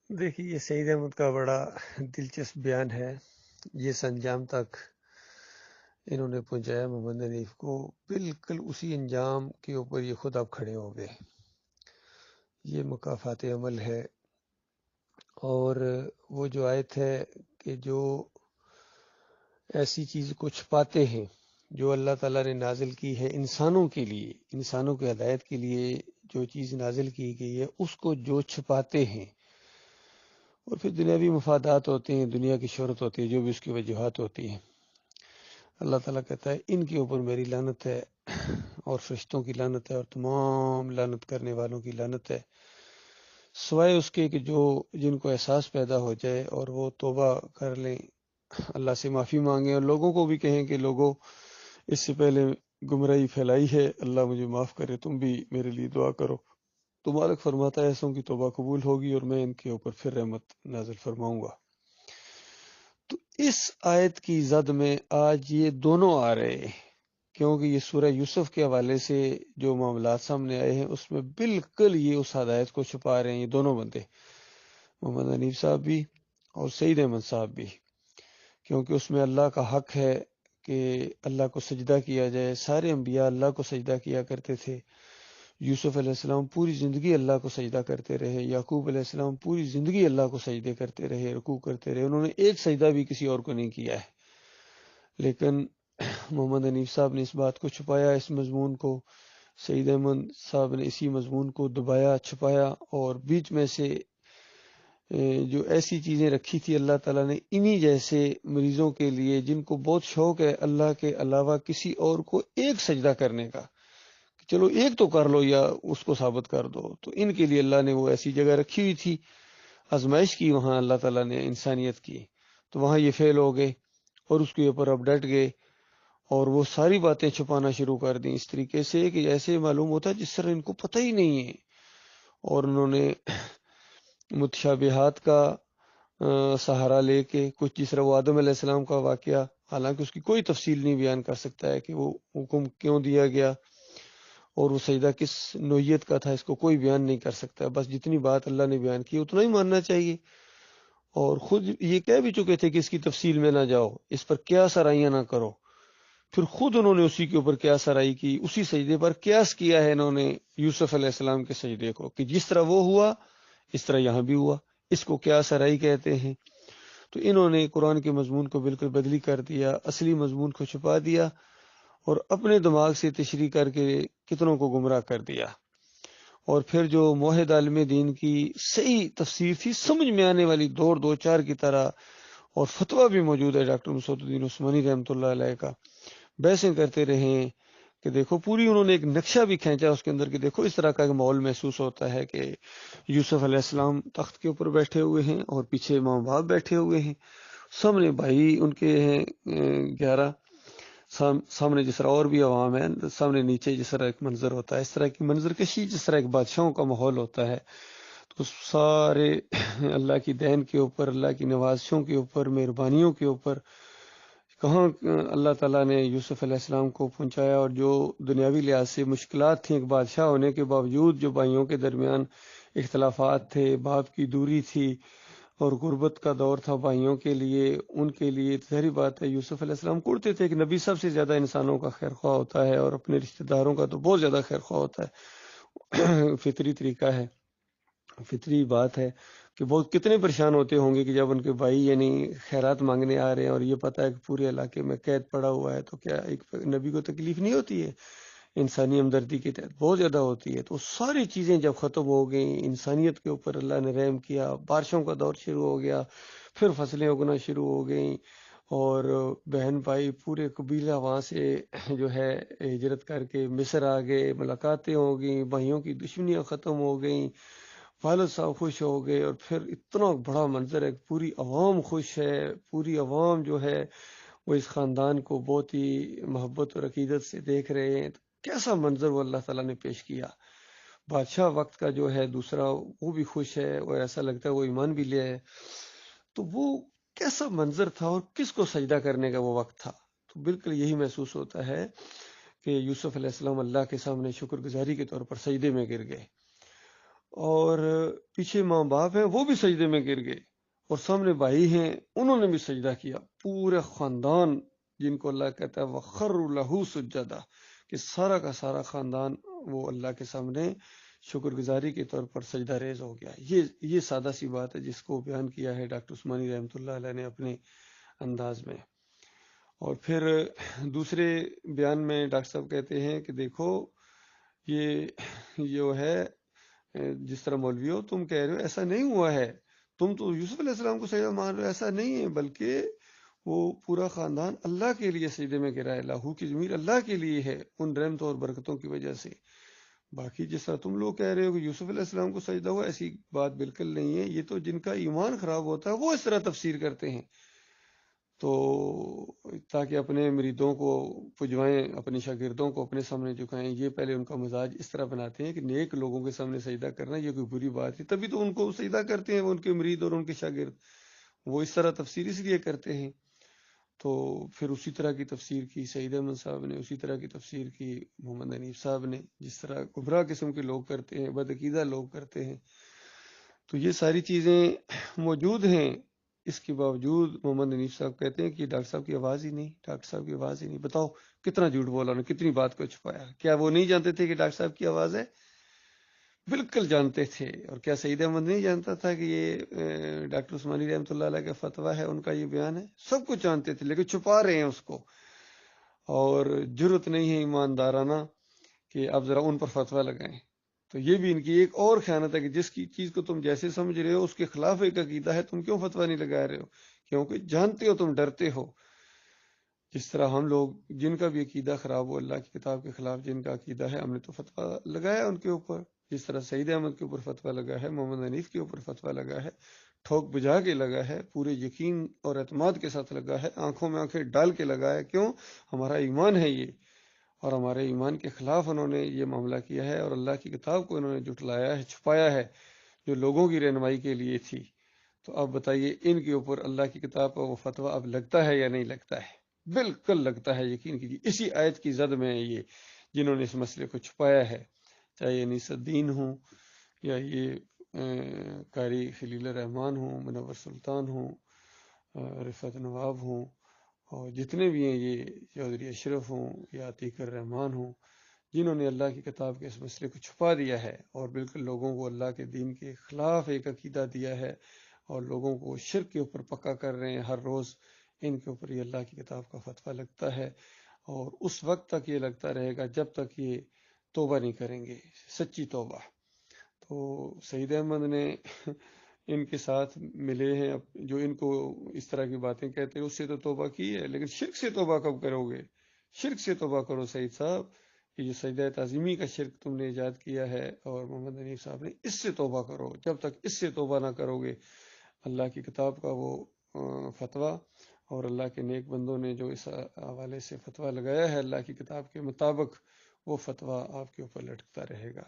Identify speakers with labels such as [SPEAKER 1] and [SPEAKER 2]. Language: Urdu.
[SPEAKER 1] دیکھیے یہ سعید احمد کا بڑا دلچسپ بیان ہے. جس انجام تک انہوں نے پہنچایا محمد حنیف کو، بالکل اسی انجام کے اوپر یہ خود اب کھڑے ہو گئے. یہ مکافات عمل ہے. اور وہ جو آیت ہے کہ جو ایسی چیز کو چھپاتے ہیں جو اللہ تعالیٰ نے نازل کی ہے انسانوں کے لیے، انسانوں کی ہدایت کے لیے جو چیز نازل کی گئی ہے اس کو جو چھپاتے ہیں، اور پھر دنیاوی مفادات ہوتے ہیں، دنیا کی شہرت ہوتی ہے، جو بھی اس کی وجوہات ہوتی ہیں. اللہ تعالیٰ کہتا ہے ان کے اوپر میری لعنت ہے، اور فرشتوں کی لعنت ہے، اور تمام لعنت کرنے والوں کی لعنت ہے، سوائے اس کے کہ جو جن کو احساس پیدا ہو جائے اور وہ توبہ کر لیں، اللہ سے معافی مانگیں، اور لوگوں کو بھی کہیں کہ لوگوں اس سے پہلے گمراہی پھیلائی ہے، اللہ مجھے معاف کرے، تم بھی میرے لیے دعا کرو. تو مالک فرماتا ہے ایسوں کی توبہ قبول ہوگی اور میں ان کے اوپر پھر رحمت نازل فرماؤں گا. تو اس آیت کی زد میں آج یہ دونوں آ رہے ہیں، کیونکہ یہ سورہ یوسف کے حوالے سے جو معاملات سامنے آئے ہیں اس میں بالکل یہ اس ہدایت کو چھپا رہے ہیں یہ دونوں بندے، محمد حنیف صاحب بھی اور سعید احمد صاحب بھی. کیونکہ اس میں اللہ کا حق ہے کہ اللہ کو سجدہ کیا جائے. سارے انبیاء اللہ کو سجدہ کیا کرتے تھے. یوسف علیہ السلام پوری زندگی اللہ کو سجدہ کرتے رہے. یعقوب علیہ السلام پوری زندگی اللہ کو سجدے کرتے رہے، رکوع کرتے رہے. انہوں نے ایک سجدہ بھی کسی اور کو نہیں کیا ہے. لیکن محمد حنیف صاحب نے اس بات کو چھپایا، اس مضمون کو. سعید احمد صاحب نے اسی مضمون کو دبایا، چھپایا، اور بیچ میں سے جو ایسی چیزیں رکھی تھی اللہ تعالیٰ نے انہی جیسے مریضوں کے لیے جن کو بہت شوق ہے اللہ کے علاوہ کسی اور کو ایک سجدہ کرنے کا، کہ چلو ایک تو کر لو یا اس کو ثابت کر دو، تو ان کے لیے اللہ نے وہ ایسی جگہ رکھی ہوئی تھی. آزمائش کی وہاں اللہ تعالیٰ نے انسانیت کی، تو وہاں یہ فیل ہو گئے اور اس کے اوپر اب ڈٹ گئے اور وہ ساری باتیں چھپانا شروع کر دیں اس طریقے سے کہ ایسے معلوم ہوتا ہے جس طرح ان کو پتہ ہی نہیں ہے. اور انہوں نے متشابہات کا سہارا لے کے کچھ، جس طرح وہ آدم علیہ السلام کا واقعہ، حالانکہ اس کی کوئی تفصیل نہیں بیان کر سکتا ہے کہ وہ حکم کیوں دیا گیا اور وہ سجدہ کس نوعیت کا تھا، اس کو کوئی بیان نہیں کر سکتا. بس جتنی بات اللہ نے بیان کی اتنا ہی ماننا چاہیے. اور خود یہ کہہ بھی چکے تھے کہ اس کی تفصیل میں نہ جاؤ، اس پر قیاس آرائیاں نہ کرو. پھر خود انہوں نے اسی کے اوپر قیاس آرائی کی، اسی سجدے پر قیاس کیا ہے انہوں نے یوسف علیہ السلام کے سجدے کو، کہ جس طرح وہ ہوا اس طرح یہاں بھی ہوا. اس کو قیاس آرائی کہتے ہیں. تو انہوں نے قرآن کے مضمون کو بالکل بدلی کر دیا، اصلی مضمون کو چھپا دیا اور اپنے دماغ سے تشریح کر کے کتنوں کو گمراہ کر دیا. اور پھر جو موحد عالم دین کی صحیح تفسیر تھی، سمجھ میں آنے والی، دو چار کی طرح، اور فتویٰ بھی موجود ہے ڈاکٹر مسعود الدین عثمانی رحمۃ اللہ علیہ کا، بحثیں کرتے رہے کہ دیکھو پوری انہوں نے ایک نقشہ بھی کھینچا اس کے اندر کہ دیکھو اس طرح کا ایک ماحول محسوس ہوتا ہے کہ یوسف علیہ السلام تخت کے اوپر بیٹھے ہوئے ہیں اور پیچھے ماں باپ بیٹھے ہوئے ہیں، سامنے بھائی ان کے ہیں 11، سامنے جس طرح اور بھی عوام ہے، سامنے نیچے جس طرح ایک منظر ہوتا ہے، اس طرح کی منظر کشی جس طرح ایک بادشاہوں کا ماحول ہوتا ہے. تو سارے اللہ کی دین کے اوپر، اللہ کی نوازشوں کے اوپر، مہربانیوں کے اوپر کہاں اللہ تعالیٰ نے یوسف علیہ السلام کو پہنچایا. اور جو دنیاوی لحاظ سے مشکلات تھیں ایک بادشاہ ہونے کے باوجود، جو بھائیوں کے درمیان اختلافات تھے، باپ کی دوری تھی اور غربت کا دور تھا بھائیوں کے لیے، ان کے لیے ظاہری بات ہے یوسف علیہ السلام کرتے تھے کہ نبی سب سے زیادہ انسانوں کا خیر خواہ ہوتا ہے اور اپنے رشتہ داروں کا تو بہت زیادہ خیر خواہ ہوتا ہے. فطری طریقہ ہے، فطری بات ہے کہ بہت کتنے پریشان ہوتے ہوں گے کہ جب ان کے بھائی یعنی خیرات مانگنے آ رہے ہیں اور یہ پتہ ہے کہ پورے علاقے میں قید پڑا ہوا ہے، تو کیا ایک نبی کو تکلیف نہیں ہوتی ہے؟ انسانی ہمدردی کے تحت بہت زیادہ ہوتی ہے. تو ساری چیزیں جب ختم ہو گئیں، انسانیت کے اوپر اللہ نے رحم کیا، بارشوں کا دور شروع ہو گیا، پھر فصلیں اگنا شروع ہو گئیں، اور بہن بھائی پورے قبیلہ وہاں سے جو ہے ہجرت کر کے مصر آ گئے، ملاقاتیں ہو گئیں، بھائیوں کی دشمنیاں ختم ہو گئیں، والد صاحب خوش ہو گئے. اور پھر اتنا بڑا منظر ہے، پوری عوام خوش ہے، پوری عوام جو ہے وہ اس خاندان کو بہت ہی محبت اور عقیدت سے دیکھ رہے ہیں. کیسا منظر وہ اللہ تعالیٰ نے پیش کیا. بادشاہ وقت کا جو ہے دوسرا وہ بھی خوش ہے اور ایسا لگتا ہے وہ ایمان بھی لے ہے. تو وہ کیسا منظر تھا اور کس کو سجدہ کرنے کا وہ وقت تھا. تو بالکل یہی محسوس ہوتا ہے کہ یوسف علیہ السلام اللہ کے سامنے شکر گزاری کے طور پر سجدے میں گر گئے. اور پیچھے ماں باپ ہیں وہ بھی سجدے میں گر گئے، اور سامنے بھائی ہیں انہوں نے بھی سجدہ کیا، پورے خاندان جن کو اللہ کہتا ہے وَخَرُّوا لَهُ سُجَّدًا، کہ سارا کا سارا خاندان وہ اللہ کے سامنے شکر گزاری کے طور پر سجدہ ریز ہو گیا۔ یہ سادہ سی بات ہے جس کو بیان کیا ہے ڈاکٹر عثمانی رحمۃ اللہ علیہ نے اپنے انداز میں۔ اور پھر دوسرے بیان میں ڈاکٹر صاحب کہتے ہیں کہ دیکھو یہ جو ہے جس طرح مولویوں تم کہہ رہے ہو ایسا نہیں ہوا ہے، تم تو یوسف علیہ السلام کو سجدہ مان رہے ہو، ایسا نہیں ہے، بلکہ وہ پورا خاندان اللہ کے لیے سجدے میں گرا ہے، لاہو کی ضمیر اللہ کے لیے ہے ان رحمتوں اور برکتوں کی وجہ سے۔ باقی جس طرح تم لوگ کہہ رہے ہو کہ یوسف علیہ السلام کو سجدہ ہوا، ایسی بات بالکل نہیں ہے، یہ تو جن کا ایمان خراب ہوتا ہے وہ اس طرح تفسیر کرتے ہیں، تو تاکہ اپنے مریدوں کو پجوائیں، اپنے شاگردوں کو اپنے سامنے جھکائیں، یہ پہلے ان کا مزاج اس طرح بناتے ہیں کہ نیک لوگوں کے سامنے سجدہ کرنا یہ کوئی بری بات ہے، تبھی تو ان کو سجدہ کرتے ہیں وہ ان کے مرید اور ان کے شاگرد، وہ اس طرح تفسیر اس لیے کرتے ہیں۔ تو پھر اسی طرح کی تفسیر کی سعید احمد صاحب نے، اسی طرح کی تفسیر کی محمد حنیف صاحب نے، جس طرح گمراہ قسم کے لوگ کرتے ہیں، بدعقیدہ لوگ کرتے ہیں۔ تو یہ ساری چیزیں موجود ہیں، اس کے باوجود محمد حنیف صاحب کہتے ہیں کہ ڈاکٹر صاحب کی آواز ہی نہیں، ڈاکٹر صاحب کی آواز ہی نہیں۔ بتاؤ کتنا جھوٹ بولا انہوں نے، کتنی بات کو چھپایا۔ کیا وہ نہیں جانتے تھے کہ ڈاکٹر صاحب کی آواز ہے؟ بالکل جانتے تھے۔ اور کیا سعید احمد نہیں جانتا تھا کہ یہ ڈاکٹر عثمانی رحمۃ اللہ علیہ کا فتویٰ ہے، ان کا یہ بیان ہے؟ سب کچھ جانتے تھے لیکن چھپا رہے ہیں اس کو، اور جرت نہیں ہے ایماندارانہ کہ اب ذرا ان پر فتویٰ لگائیں۔ تو یہ بھی ان کی ایک اور خیانت ہے کہ جس کی چیز کو تم جیسے سمجھ رہے ہو اس کے خلاف ایک عقیدہ ہے، تم کیوں فتویٰ نہیں لگا رہے ہو؟ کیونکہ جانتے ہو، تم ڈرتے ہو۔ جس طرح ہم لوگ جن کا بھی عقیدہ خراب ہو، اللہ کی کتاب کے خلاف جن کا عقیدہ ہے، ہم نے تو فتویٰ لگایا ان کے اوپر، جس طرح سعید احمد کے اوپر فتویٰ لگا ہے، محمد حنیف کے اوپر فتویٰ لگا ہے، ٹھوک بجا کے لگا ہے، پورے یقین اور اعتماد کے ساتھ لگا ہے، آنکھوں میں آنکھیں ڈال کے لگا ہے۔ کیوں؟ ہمارا ایمان ہے یہ، اور ہمارے ایمان کے خلاف انہوں نے یہ معاملہ کیا ہے، اور اللہ کی کتاب کو انہوں نے جھٹلایا ہے، چھپایا ہے، جو لوگوں کی رہنمائی کے لیے تھی۔ تو اب بتائیے ان کے اوپر اللہ کی کتاب کا وہ فتویٰ اب لگتا ہے یا نہیں لگتا ہے؟ بالکل لگتا ہے، یقین کیجیے۔ اسی آیت کی زد میں ہے یہ جنہوں نے اس مسئلے کو چھپایا ہے، چاہے یہ انیس الدین ہوں، یا یہ قاری خلیل الرحمان ہوں، منور سلطان ہوں، رفعت نواب ہوں، اور جتنے بھی ہیں، یہ چودھری اشرف ہوں یا عتیق الرحمان ہوں، جنہوں نے اللہ کی کتاب کے اس مسئلے کو چھپا دیا ہے اور بالکل لوگوں کو اللہ کے دین کے خلاف ایک عقیدہ دیا ہے، اور لوگوں کو شرک کے اوپر پکا کر رہے ہیں ہر روز، ان کے اوپر یہ اللہ کی کتاب کا فتویٰ لگتا ہے، اور اس وقت تک یہ لگتا رہے گا جب تک یہ توبہ نہیں کریں گے، سچی توبہ۔ تو سعید احمد نے ان کے ساتھ ملے ہیں، جو ان کو اس طرح کی باتیں کہتے ہیں، اس سے تو توبہ کی ہے، لیکن شرک سے توبہ کب کرو گے؟ شرک سے توبہ کرو سعید صاحب، یہ جو سجدہ تعظیمی کا شرک تم نے ایجاد کیا ہے، اور محمد حنیف صاحب نے، اس سے توبہ کرو۔ جب تک اس سے توبہ نہ کرو گے، اللہ کی کتاب کا وہ فتویٰ، اور اللہ کے نیک بندوں نے جو اس حوالے سے فتویٰ لگایا ہے اللہ کی کتاب کے مطابق، وہ فتویٰ آپ کے اوپر لٹکتا رہے گا۔